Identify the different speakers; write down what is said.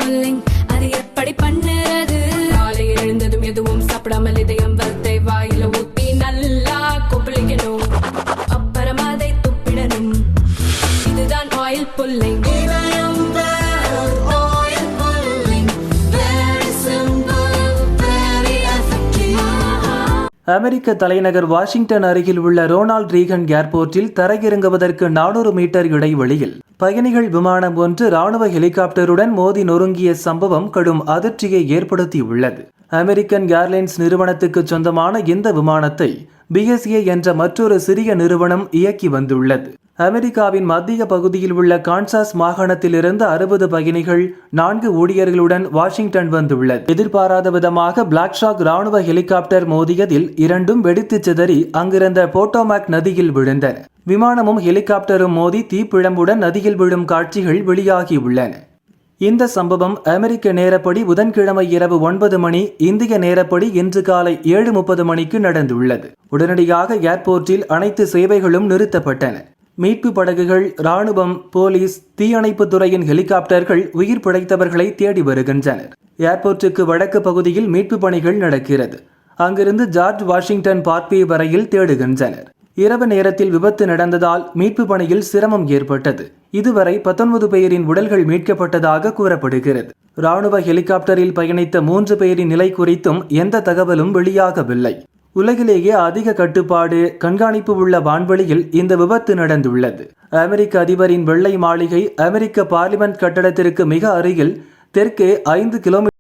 Speaker 1: Pulling அது எப்படி பண்ணுறது? காலையில் எழுந்ததும் எதுவும் சாப்பிடாமல் இதயம் வளத்தை வாயில ஊத்தி நல்லா கொப்பளிக்கணும், அப்புறம் அதை துப்பிடணும். இதுதான் ஆயில் புல்லிங்.
Speaker 2: அமெரிக்க தலைநகர் வாஷிங்டன் அருகில் உள்ள ரோனால்ட் ரீகன் ஏர்போர்ட்டில் தரையிறங்குவதற்கு 400 மீட்டர் இடைவெளியில் பயணிகள் விமானம் ஒன்று ராணுவ ஹெலிகாப்டருடன் மோதி நொறுங்கிய சம்பவம் கடும் அதிர்ச்சியை ஏற்படுத்தியுள்ளது. அமெரிக்கன் ஏர்லைன்ஸ் நிறுவனத்துக்கு சொந்தமான இந்த விமானத்தை BSA என்ற மற்றொரு சிறிய நிறுவனம் இயக்கி வந்துள்ளது. அமெரிக்காவின் மத்திய பகுதியில் உள்ள கான்சாஸ் மாகாணத்திலிருந்து 60 பயணிகள் 4 ஊழியர்களுடன் வாஷிங்டன் வந்துள்ளது. எதிர்பாராத விதமாக பிளாக் ஷாக் ராணுவ ஹெலிகாப்டர் மோதியதில் இரண்டும் வெடித்து சிதறி அங்கிருந்த போட்டோமேக் நதியில் விழுந்தன. விமானமும் ஹெலிகாப்டரும் மோதி தீப்பிழம்புடன் நதியில் விழும் காட்சிகள் வெளியாகியுள்ளன. இந்த சம்பவம் அமெரிக்க நேரப்படி புதன்கிழமை இரவு 9 மணி, இந்திய நேரப்படி இன்று காலை 7:30 மணிக்கு நடந்துள்ளது. உடனடியாக ஏர்போர்ட்டில் அனைத்து சேவைகளும் நிறுத்தப்பட்டன. மீட்பு படகுகள், ராணுவம், போலீஸ், தீயணைப்பு துறையின் ஹெலிகாப்டர்கள் உயிர் பிழைத்தவர்களை தேடி வருகின்றனர். ஏர்போர்ட்டுக்கு வடக்கு பகுதியில் மீட்பு பணிகள் நடக்கிறது. அங்கிருந்து ஜார்ஜ் வாஷிங்டன் பார்க்வே வரையில் தேடுகின்றனர். இரவு நேரத்தில் விபத்து நடந்ததால் மீட்பு பணியில் சிரமம் ஏற்பட்டது. இதுவரை 19 பேரின் உடல்கள் மீட்கப்பட்டதாக கூறப்படுகிறது. ராணுவ ஹெலிகாப்டரில் பயணித்த 3 பேரின் நிலை குறித்தும் எந்த தகவலும் வெளியாகவில்லை. உலகிலேயே அதிக கட்டுப்பாடு, கண்காணிப்பு உள்ள வான்வெளியில் இந்த விபத்து நடந்துள்ளது. அமெரிக்க அதிபரின் வெள்ளை மாளிகை அமெரிக்க பார்லிமெண்ட் கட்டடத்திற்கு மிக அருகில் தெற்கே 5 கிலோமீட்டர்